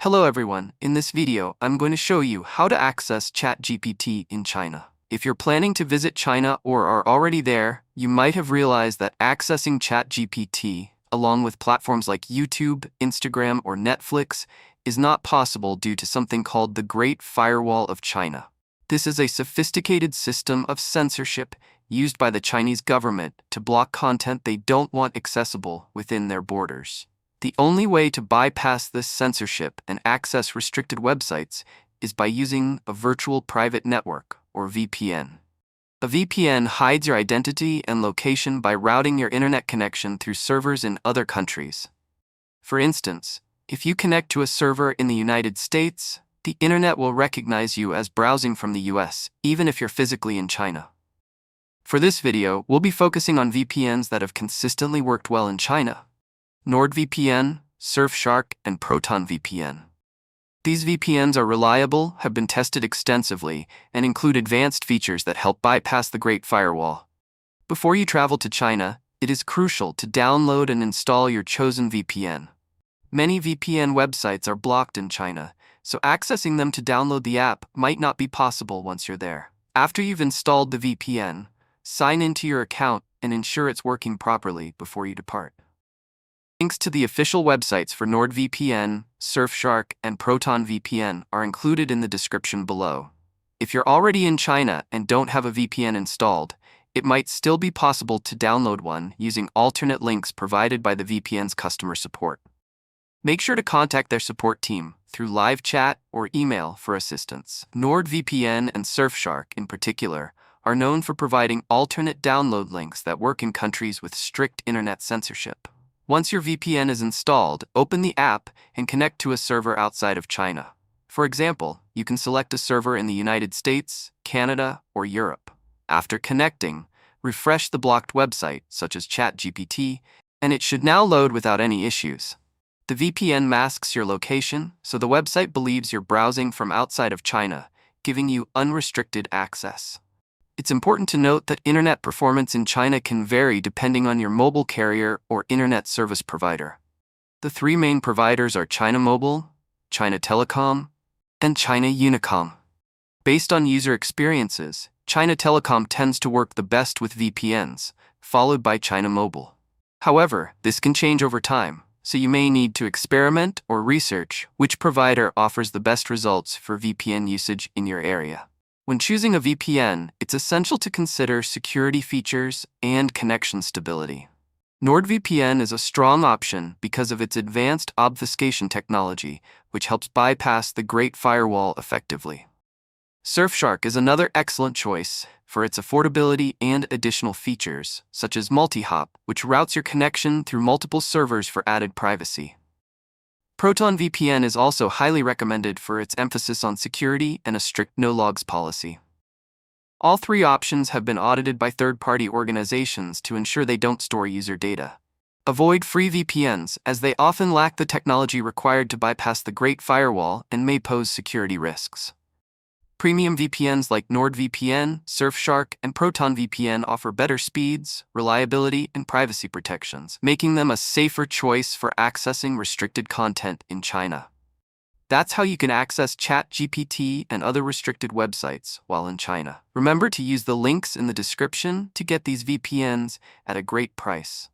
Hello everyone, in this video I'm going to show you how to access ChatGPT in China. If you're planning to visit China or are already there, you might have realized that accessing ChatGPT, along with platforms like YouTube, Instagram, or Netflix, is not possible due to something called the Great Firewall of China. This is a sophisticated system of censorship used by the Chinese government to block content they don't want accessible within their borders. The only way to bypass this censorship and access restricted websites is by using a virtual private network, or VPN. A VPN hides your identity and location by routing your internet connection through servers in other countries. For instance, if you connect to a server in the United States, the internet will recognize you as browsing from the US, even if you're physically in China. For this video, we'll be focusing on VPNs that have consistently worked well in China: NordVPN, Surfshark, and ProtonVPN. These VPNs are reliable, have been tested extensively, and include advanced features that help bypass the Great Firewall. Before you travel to China, it is crucial to download and install your chosen VPN. Many VPN websites are blocked in China, so accessing them to download the app might not be possible once you're there. After you've installed the VPN, sign into your account and ensure it's working properly before you depart. Links to the official websites for NordVPN, Surfshark, and ProtonVPN are included in the description below. If you're already in China and don't have a VPN installed, it might still be possible to download one using alternate links provided by the VPN's customer support. Make sure to contact their support team through live chat or email for assistance. NordVPN and Surfshark, in particular, are known for providing alternate download links that work in countries with strict internet censorship. Once your VPN is installed, open the app and connect to a server outside of China. For example, you can select a server in the United States, Canada, or Europe. After connecting, refresh the blocked website, such as ChatGPT, and it should now load without any issues. The VPN masks your location, so the website believes you're browsing from outside of China, giving you unrestricted access. It's important to note that internet performance in China can vary depending on your mobile carrier or internet service provider. The three main providers are China Mobile, China Telecom, and China Unicom. Based on user experiences, China Telecom tends to work the best with VPNs, followed by China Mobile. However, this can change over time, so you may need to experiment or research which provider offers the best results for VPN usage in your area. When choosing a VPN, it's essential to consider security features and connection stability. NordVPN is a strong option because of its advanced obfuscation technology, which helps bypass the Great Firewall effectively. Surfshark is another excellent choice for its affordability and additional features, such as multi-hop, which routes your connection through multiple servers for added privacy. ProtonVPN is also highly recommended for its emphasis on security and a strict no-logs policy. All three options have been audited by third-party organizations to ensure they don't store user data. Avoid free VPNs, as they often lack the technology required to bypass the Great Firewall and may pose security risks. Premium VPNs like NordVPN, Surfshark, and ProtonVPN offer better speeds, reliability, and privacy protections, making them a safer choice for accessing restricted content in China. That's how you can access ChatGPT and other restricted websites while in China. Remember to use the links in the description to get these VPNs at a great price.